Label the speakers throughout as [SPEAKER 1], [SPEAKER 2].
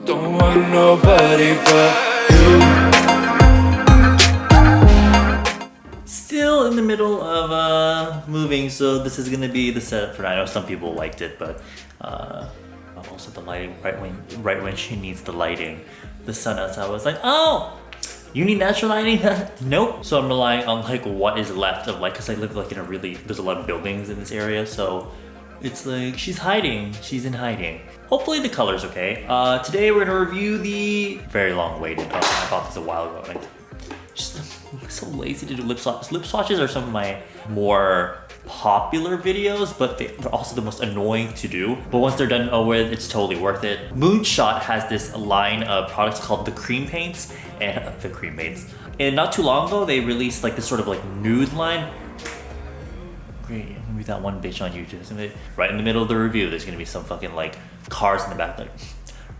[SPEAKER 1] Don't want nobody but you.
[SPEAKER 2] Still in the middle of moving, so this is gonna be the setup for now. I know some people liked it, but also the lighting right when she needs the lighting. The sun outside was like, oh, you need natural lighting? Nope. So I'm relying on like what is left of like, cause I live like in a really, there's a lot of buildings in this area, so it's like she's hiding. She's in hiding. Hopefully the color's okay. Today we're gonna review the very long-awaited. I bought this a while ago. Like, just so lazy to do lip swatches. Lip swatches are some of my more popular videos, but they're also the most annoying to do. But once they're done with, it's totally worth it. Moonshot has this line of products called the cream paints, and And not too long ago, they released like this sort of like nude line. Great, maybe that one bitch on YouTube, isn't it? Right in the middle of the review, there's gonna be some fucking like cars in the back, like,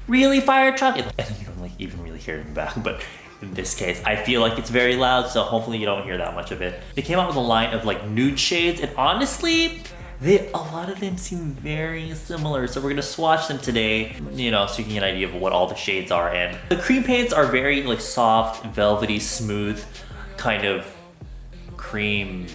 [SPEAKER 2] really, fire truck? And then you don't like even really hear it in the back, but in this case, I feel like it's very loud, so hopefully you don't hear that much of it. They came out with a line of like nude shades, and honestly, a lot of them seem very similar. So we're gonna swatch them today, you know, so you can get an idea of what all the shades are. And the cream paints are very like soft, velvety, smooth, kind of cream.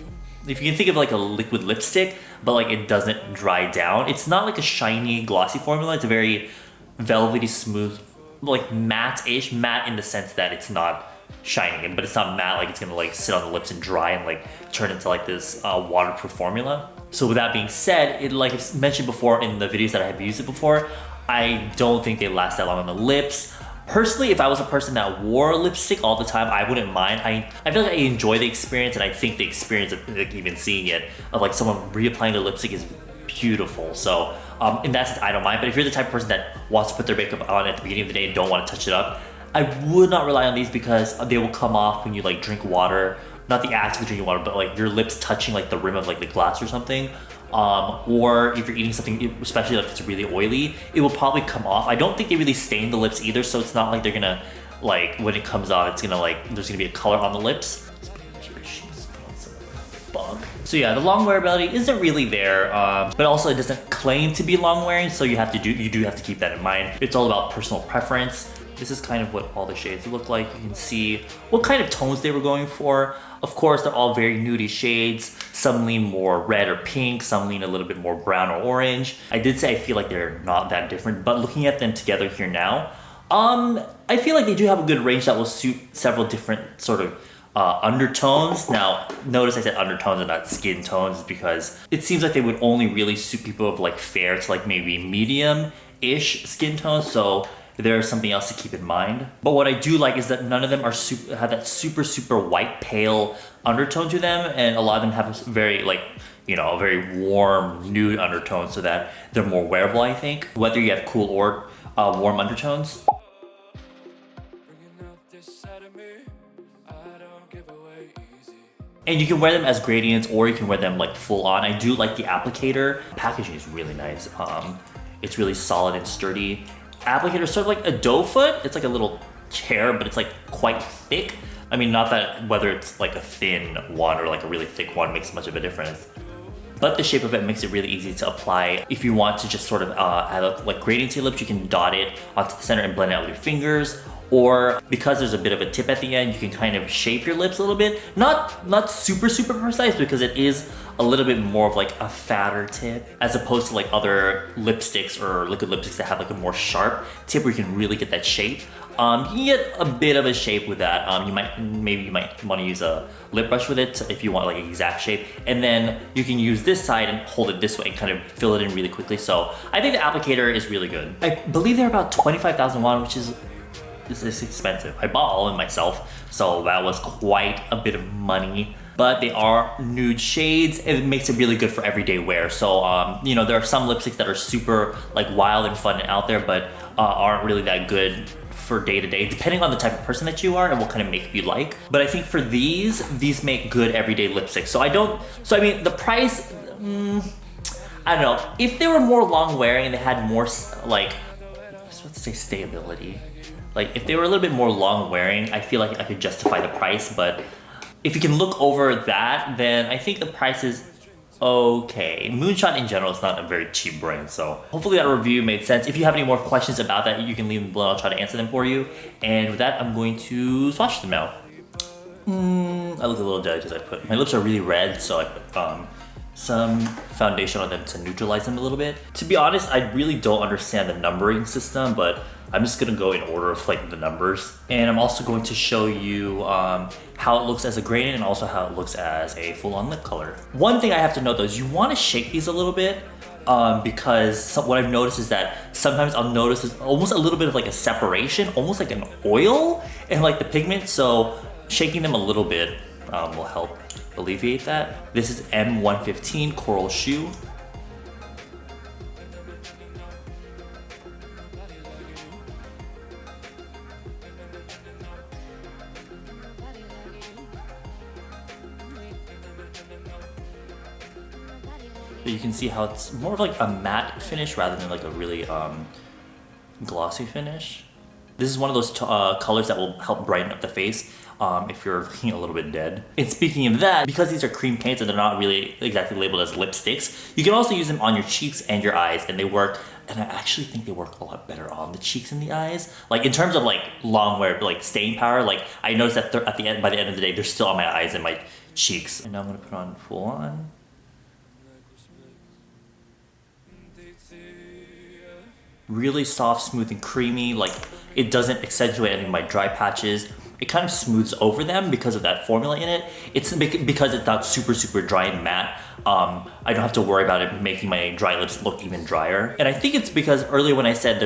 [SPEAKER 2] If you can think of like a liquid lipstick, but like it doesn't dry down. It's not like a shiny, glossy formula. It's a very velvety, smooth, like matte-ish, matte in the sense that it's not shining, but it's not matte like it's gonna like sit on the lips and dry and like turn into like this waterproof formula. So with that being said, it, like I've mentioned before in the videos that I have used it before, I don't think they last that long on the lips. Personally, if I was a person that wore lipstick all the time, I wouldn't mind. I feel like I enjoy the experience, and I think the experience of like, even seeing it, of like someone reapplying their lipstick is beautiful. So in that sense, I don't mind. But if you're the type of person that wants to put their makeup on at the beginning of the day and don't want to touch it up, I would not rely on these because they will come off when you like drink water. Not the act of drinking water, but like your lips touching like the rim of like the glass or something. Or if you're eating something, especially if it's really oily, it will probably come off. I don't think they really stain the lips either, so it's not like they're gonna, like, when it comes off, it's gonna like, there's gonna be a color on the lips. So yeah, the long wearability isn't really there, but also it doesn't claim to be long wearing, so you do have to keep that in mind. It's all about personal preference. This is kind of what all the shades look like. You can see what kind of tones they were going for. Of course, they're all very nudie shades. Some lean more red or pink, some lean a little bit more brown or orange. I did say I feel like they're not that different, but looking at them together here now, I feel like they do have a good range that will suit several different sort of undertones. Now, notice I said undertones and not skin tones because it seems like they would only really suit people of like fair to like maybe medium-ish skin tones, so there's something else to keep in mind. But what I do like is that none of them are have that super white pale undertone to them, and a lot of them have a very like, you know, a very warm nude undertone so that they're more wearable, I think, whether you have cool or warm undertones. And you can wear them as gradients or you can wear them like full on. I do like the applicator. Packaging is really nice. It's really solid and sturdy. Applicator is sort of like a doe foot. It's like a little chair, but it's like quite thick. I mean, not that whether it's like a thin one or like a really thick one makes much of a difference. But the shape of it makes it really easy to apply. If you want to just sort of add a like gradient to your lips, you can dot it onto the center and blend it out with your fingers. Or because there's a bit of a tip at the end, you can kind of shape your lips a little bit. Not super precise because it is a little bit more of like a fatter tip as opposed to like other lipsticks or liquid lipsticks that have like a more sharp tip where you can really get that shape. You can get a bit of a shape with that. Maybe you might want to use a lip brush with it if you want like an exact shape. And then you can use this side and hold it this way and kind of fill it in really quickly. So I think the applicator is really good. I believe they're about 25,000 won, which is expensive. I bought all of them myself, so that was quite a bit of money. But they are nude shades, and it makes it really good for everyday wear. So, you know, there are some lipsticks that are super like wild and fun and out there, but aren't really that good for day to day, depending on the type of person that you are and what kind of makeup you like. But I think for these make good everyday lipsticks. So I mean, the price, I don't know. If they were more long wearing and they had more like, I was about to say stayability. Like if they were a little bit more long wearing, I feel like I could justify the price, but if you can look over that, then I think the price is okay. Moonshot in general is not a very cheap brand, so hopefully that review made sense. If you have any more questions about that, you can leave them below. I'll try to answer them for you. And with that, I'm going to swatch them now. I look a little dead because my lips are really red, so I put some foundation on them to neutralize them a little bit. To be honest, I really don't understand the numbering system, but I'm just gonna go in order of like the numbers. And I'm also going to show you how it looks as a gradient and also how it looks as a full-on lip color. One thing I have to note though is you wanna shake these a little bit because what I've noticed is that sometimes I'll notice is almost a little bit of like a separation, almost like an oil in like the pigment. So shaking them a little bit will help alleviate that. This is M115 Coral Shoe. But you can see how it's more of like a matte finish rather than like a really glossy finish. This is one of those colors that will help brighten up the face if you're looking a little bit dead. And speaking of that, because these are cream paints and they're not really exactly labeled as lipsticks, you can also use them on your cheeks and your eyes, and they work. And I actually think they work a lot better on the cheeks and the eyes. Like in terms of like long wear, like staying power, like I noticed that by the end of the day, they're still on my eyes and my cheeks. And now I'm gonna put on full on. Really soft, smooth, and creamy. Like it doesn't accentuate any of my dry patches. It kind of smooths over them because of that formula in it. It's because it's not super dry and matte. I don't have to worry about it making my dry lips look even drier. And I think it's because earlier when I said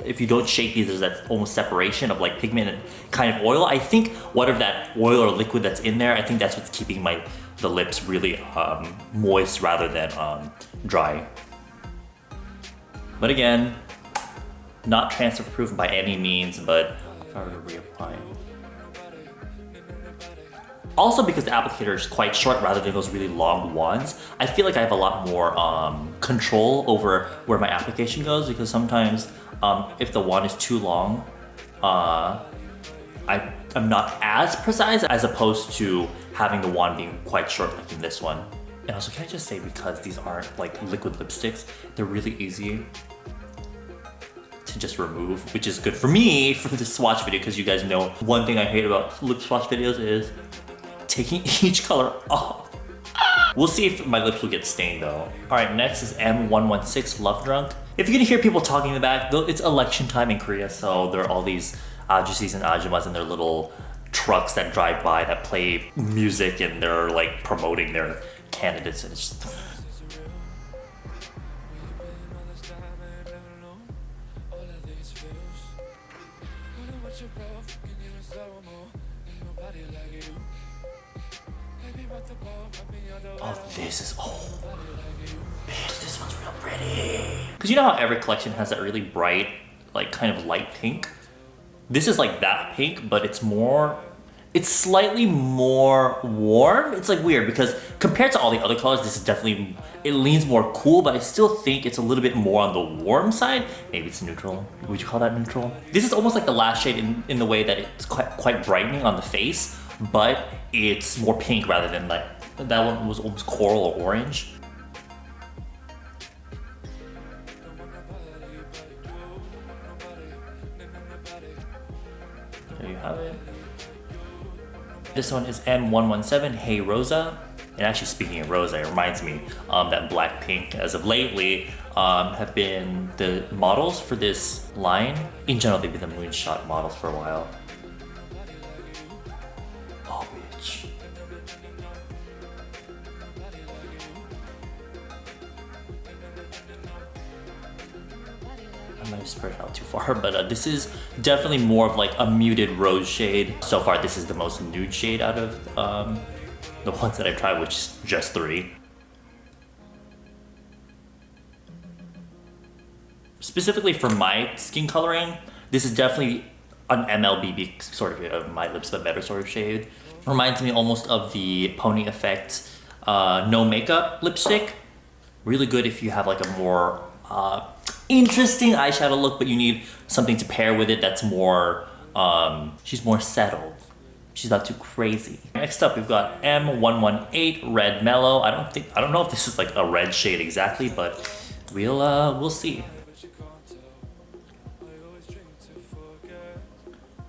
[SPEAKER 2] if you don't shake these, there's that almost separation of like pigment and kind of oil. I think whatever that oil or liquid that's in there, I think that's what's keeping the lips really moist rather than dry. But again, not transfer proof by any means, but if I were to reapply. Also because the applicator is quite short rather than those really long wands, I feel like I have a lot more control over where my application goes, because sometimes if the wand is too long, I'm not as precise as opposed to having the wand being quite short like in this one. And also, can I just say, because these aren't like liquid lipsticks, they're really easy to just remove, which is good for me for this swatch video, because you guys know one thing I hate about lip swatch videos is taking each color off. We'll see if my lips will get stained though. All right, next is M116 Love Drunk. If you're gonna hear people talking in the back, it's election time in Korea, so there are all these ajusis and ajumas in their little trucks that drive by that play music, and they're like promoting their candidates, and it's just... Oh, this is, bitch, this one's real pretty. Because you know how every collection has that really bright, like kind of light pink? This is like that pink, but it's slightly more warm. It's like weird because compared to all the other colors, this is definitely, it leans more cool, but I still think it's a little bit more on the warm side. Maybe it's neutral. Would you call that neutral? This is almost like the last shade in the way that it's quite brightening on the face, but it's more pink rather than like, that one was almost coral or orange. There you have it. This one is M117 Hey Rosa. And actually, speaking of Rosa, it reminds me that Blackpink, as of lately, have been the models for this line. In general, they've been the Moonshot models for a while. Oh, bitch. I might have spread it out too far, but this is definitely more of like a muted rose shade. So far, this is the most nude shade out of the ones that I've tried, which is just 3. Specifically for my skin coloring, this is definitely an MLBB sort of my lips but better sort of shade. Reminds me almost of the Pony Effect No Makeup lipstick. Really good if you have like a more interesting eyeshadow look, but you need something to pair with it that's more, she's more settled. she's not too crazy. Next up, we've got M118 Red Mellow. I don't know if this is like a red shade exactly, but we'll see.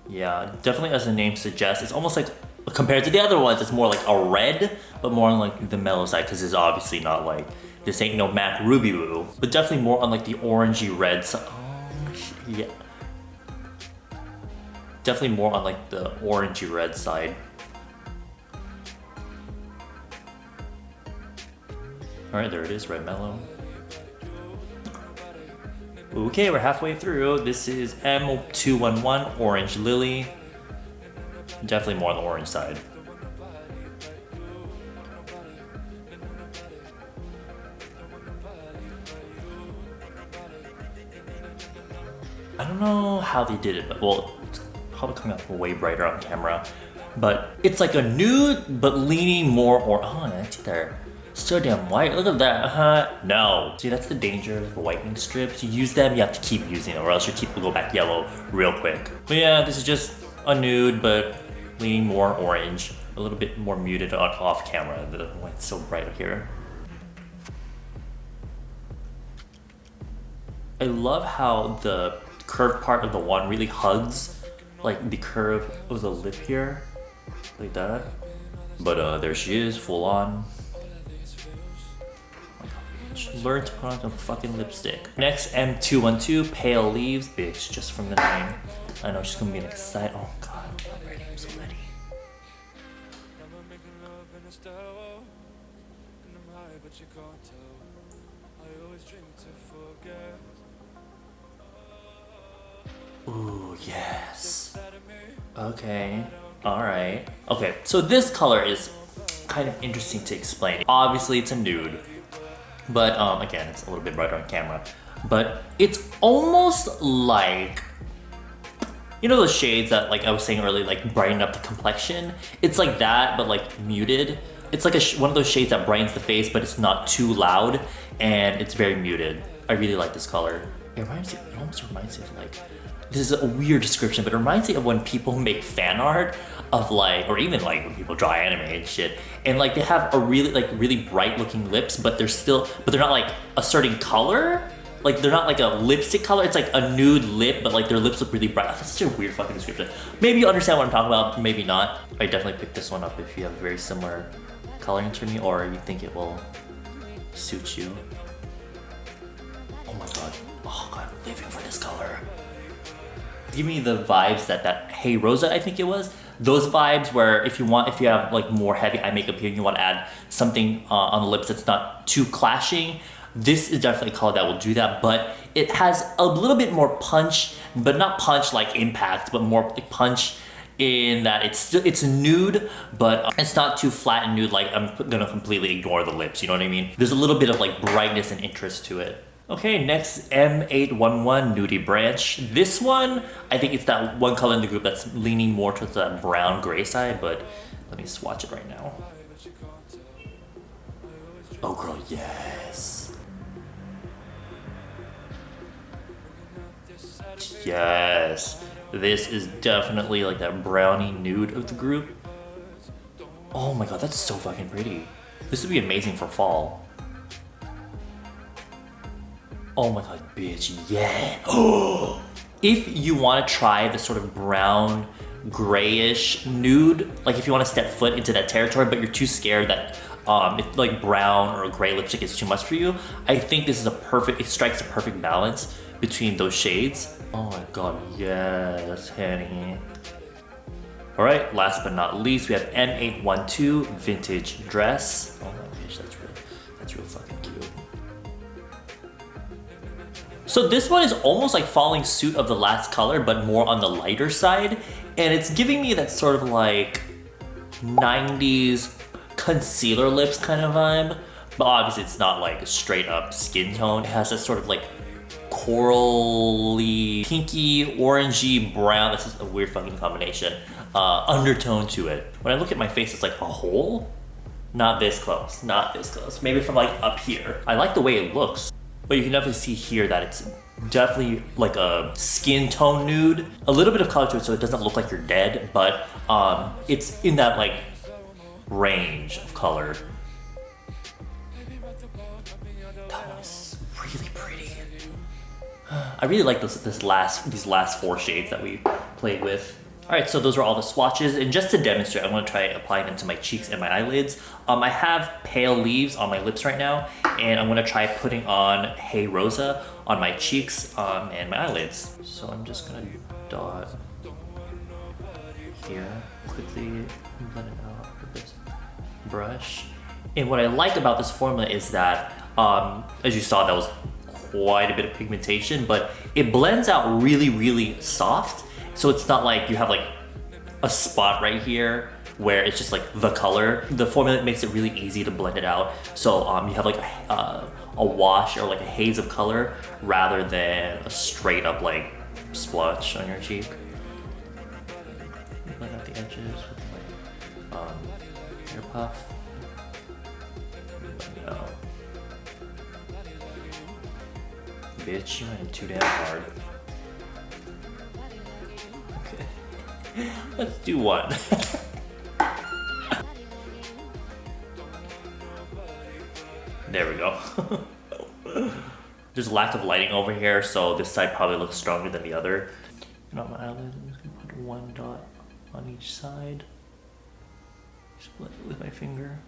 [SPEAKER 2] Yeah, definitely as the name suggests, it's almost like, compared to the other ones, it's more like a red, but more on like the mellow side, because it's obviously not like, this ain't no MAC Ruby Woo, but definitely more on like the orangey red side. Oh, yeah. Definitely more on like the orangey red side. Alright, there it is, Red Mellow. Okay, we're halfway through. This is M211 Orange Lily. Definitely more on the orange side. I don't know how they did it, but well, it's probably coming up way brighter on camera. But it's like a nude, but leaning more oh, that's there. So damn white, look at that, huh? No. See, that's the danger of the whitening strips. You use them, you have to keep using it, or else your teeth will go back yellow real quick. But yeah, this is just a nude, but leaning more orange. A little bit more muted off camera. The white's so bright here. I love how the curved part of the one really hugs like the curve of the lip here, like that. But there she is, full on. Learn to put on some fucking lipstick. Next, M212 Pale Leaves, bitch, just from the name. I know she's gonna be excited. Oh god, I'm ready, I'm so ready. Ooh, yes. Okay, alright. Okay, so this color is kind of interesting to explain. Obviously, it's a nude. But again, it's a little bit brighter on camera. But it's almost like, you know those shades that, like I was saying earlier, like brighten up the complexion? It's like that, but like muted. It's like one of those shades that brightens the face, but it's not too loud, and it's very muted. I really like this color. It almost reminds me of like, this is a weird description, but it reminds me of when people make fan art of like, or even like when people draw anime and shit, and like they have a really bright looking lips, but they're not like a certain color. Like they're not like a lipstick color, it's like a nude lip, but like their lips look really bright. That's such a weird fucking description. Maybe you understand what I'm talking about, maybe not. I definitely picked this one up if you have a very similar coloring to me, or you think it will suit you. Oh my god, I'm living for this color. Give me the vibes that Hey Rosa, I think it was. Those vibes where if you have like more heavy eye makeup here and you want to add something on the lips that's not too clashing, this is definitely a color that will do that, but it has a little bit more punch, but not punch like impact, but more like punch in that it's nude, but it's not too flat and nude like I'm gonna completely ignore the lips, you know what I mean? There's a little bit of like brightness and interest to it. Okay, next M811 Nudie Branch. This one, I think it's that one color in the group that's leaning more towards that brown gray side, but let me swatch it right now. Oh girl, yes. Yes. This is definitely like that brownie nude of the group. Oh my god, that's so fucking pretty. This would be amazing for fall. Oh my god, bitch, yeah. Oh! If you want to try the sort of brown, grayish nude, like if you want to step foot into that territory, but you're too scared that it's like brown or gray lipstick is too much for you, I think this is it strikes a perfect balance between those shades. Oh my god, yes, honey. All right, last but not least, we have M812 Vintage Dress. Oh my gosh, that's real fucking cute. So this one is almost like following suit of the last color, but more on the lighter side. And it's giving me that sort of like 90s concealer lips kind of vibe. But obviously it's not like a straight up skin tone. It has that sort of like corally, pinky, orangey, brown. This is a weird fucking combination. Undertone to it. When I look at my face, it's like a hole. Not this close, not this close. Maybe from like up here. I like the way it looks. But you can definitely see here that it's definitely like a skin tone nude. A little bit of color to it so it doesn't look like you're dead, but it's in that like range of color. That one is really pretty. I really like these last 4 shades that we played with. Alright, so those are all the swatches, and just to demonstrate, I'm going to try applying them to my cheeks and my eyelids. I have Pale Leaves on my lips right now, and I'm going to try putting on Hey Rosa on my cheeks and my eyelids. So I'm just going to dot here, quickly blend it out with this brush. And what I like about this formula is that, as you saw, that was quite a bit of pigmentation, but it blends out really, really soft. So it's not like you have like a spot right here where it's just like the color. The formula makes it really easy to blend it out. So you have like a wash or like a haze of color rather than a straight up like splotch on your cheek. Blend out the edges with my hair puff. No. Bitch, you went too damn hard. Let's do one. There we go. There's a lack of lighting over here, so this side probably looks stronger than the other. And on my eyelid, I'm just gonna put 1 dot on each side. Split it with my finger.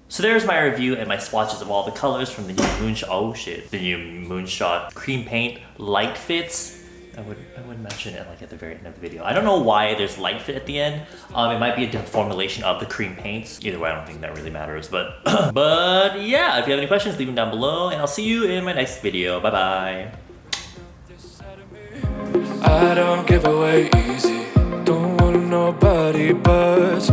[SPEAKER 2] So there's my review and my swatches of all the colors from the new Moonshot cream paint Lightfits. I would mention it like at the very end of the video. I don't know why there's Lightfit at the end. It might be a different formulation of the cream paints. Either way, I don't think that really matters. But but yeah, if you have any questions, leave them down below, and I'll see you in my next video. Bye bye.
[SPEAKER 1] I don't give away easy. Don't want nobody but